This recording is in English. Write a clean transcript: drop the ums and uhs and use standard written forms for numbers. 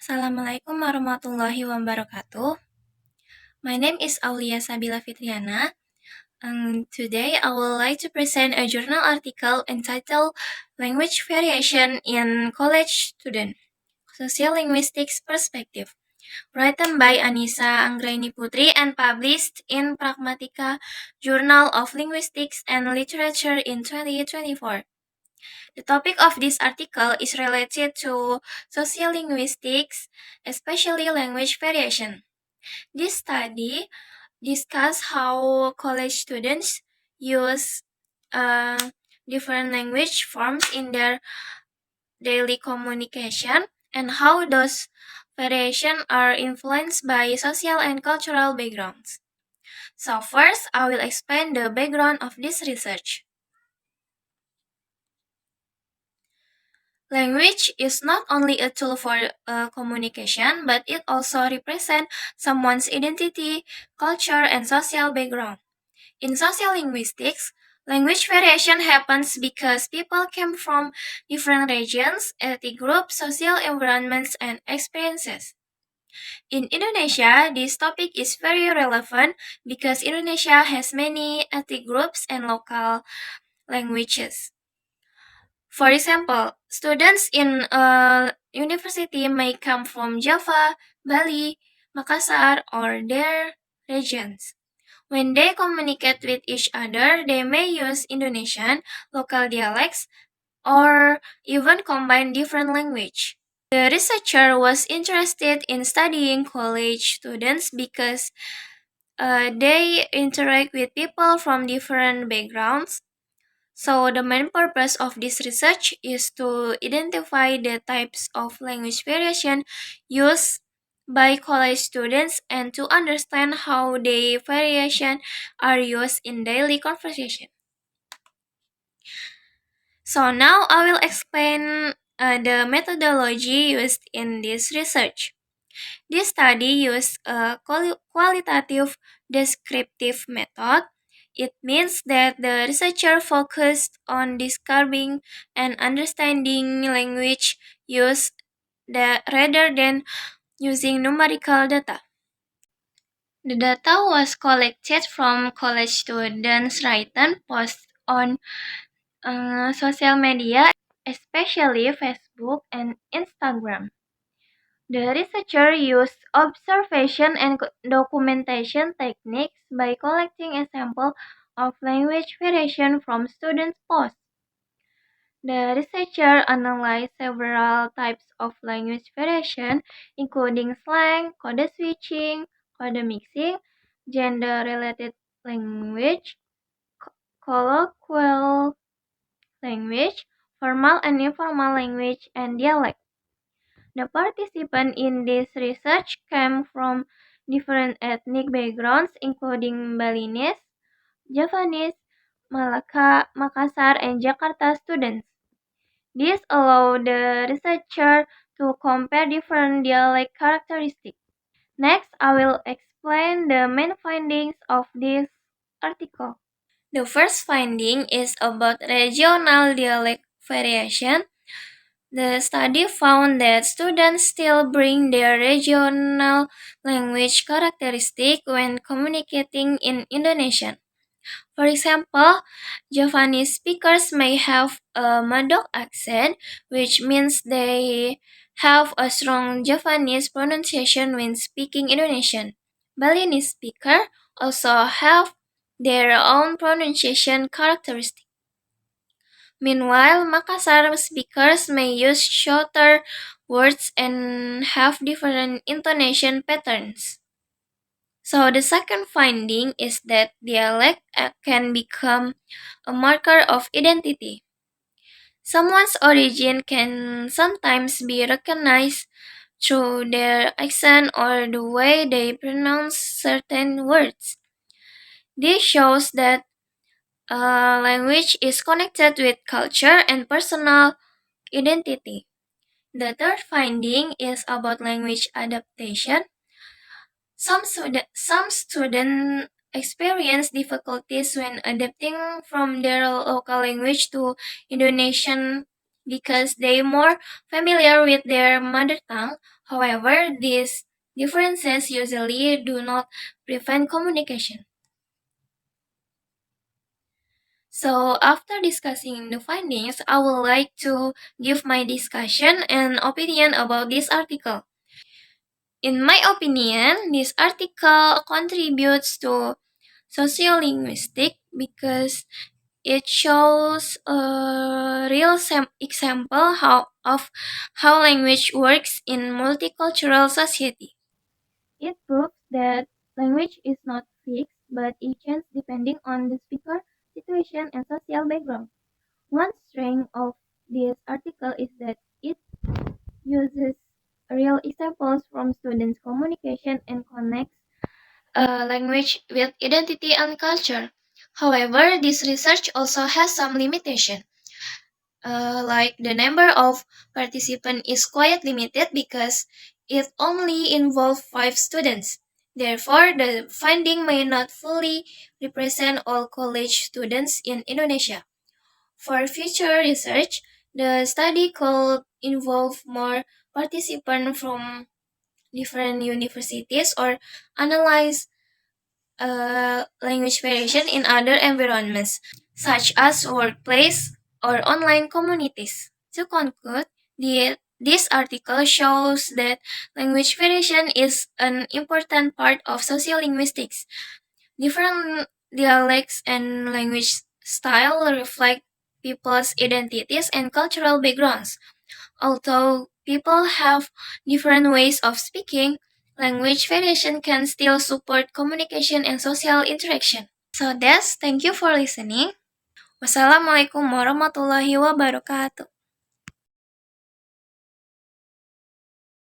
Assalamualaikum warahmatullahi wabarakatuh. My name is Aulia Sabila Fitriana, and today I would like to present a journal article entitled Language Variation in College Student, Sociolinguistics Perspective, written by Anissa Anggraini Putri and published in Pragmatica Journal of Linguistics and Literature in 2024. The topic of this article is related to sociolinguistics, especially language variation. This study discusses how college students use different language forms in their daily communication and how those variations are influenced by social and cultural backgrounds. So first, I will explain the background of this research. Language is not only a tool for communication, but it also represents someone's identity, culture, and social background. In sociolinguistics, language variation happens because people come from different regions, ethnic groups, social environments, and experiences. In Indonesia, this topic is very relevant because Indonesia has many ethnic groups and local languages. For example, students in a university may come from Java, Bali, Makassar, or their regions. When they communicate with each other, they may use Indonesian, local dialects, or even combine different language. The researcher was interested in studying college students because they interact with people from different backgrounds. So the main purpose of this research is to identify the types of language variation used by college students and to understand how the variation are used in daily conversation. So now I will explain the methodology used in this research. This study used a qualitative descriptive method. It means that the researcher focused on describing and understanding language use rather than using numerical data. The data was collected from college students' written posts on social media, especially Facebook and Instagram. The researcher used observation and documentation techniques by collecting a sample of language variation from students' posts. The researcher analyzed several types of language variation, including slang, code switching, code mixing, gender-related language, colloquial language, formal and informal language, and dialect. The participants in this research came from different ethnic backgrounds, including Balinese, Javanese, Malacca, Makassar, and Jakarta students. This allowed the researcher to compare different dialect characteristics. Next, I will explain the main findings of this article. The first finding is about regional dialect variation. The study found that students still bring their regional language characteristic when communicating in Indonesian. For example, Javanese speakers may have a Madok accent, which means they have a strong Javanese pronunciation when speaking Indonesian. Balinese speakers also have their own pronunciation characteristic. Meanwhile, Makassar speakers may use shorter words and have different intonation patterns. So the second finding is that dialect can become a marker of identity. Someone's origin can sometimes be recognized through their accent or the way they pronounce certain words. This shows that language is connected with culture and personal identity. The third finding is about language adaptation. Some students experience difficulties when adapting from their local language to Indonesian because they're more familiar with their mother tongue. However, these differences usually do not prevent communication. So, after discussing the findings, I would like to give my discussion and opinion about this article. In my opinion, this article contributes to sociolinguistic because it shows a real example of how language works in multicultural society. It proves that language is not fixed, but it changes depending on the speaker, situation, and social background. One strength of this article is that it uses real examples from students' communication and connects language with identity and culture. However, this research also has some limitation. Like the number of participants is quite limited because it only involved 5 students. Therefore, the finding may not fully represent all college students in Indonesia. For future research, the study could involve more participants from different universities or analyze language variation in other environments, such as workplace or online communities. To conclude, this article shows that language variation is an important part of sociolinguistics. Different dialects and language style reflect people's identities and cultural backgrounds. Although people have different ways of speaking, language variation can still support communication and social interaction. So that's thank you for listening. Wassalamualaikum warahmatullahi wabarakatuh.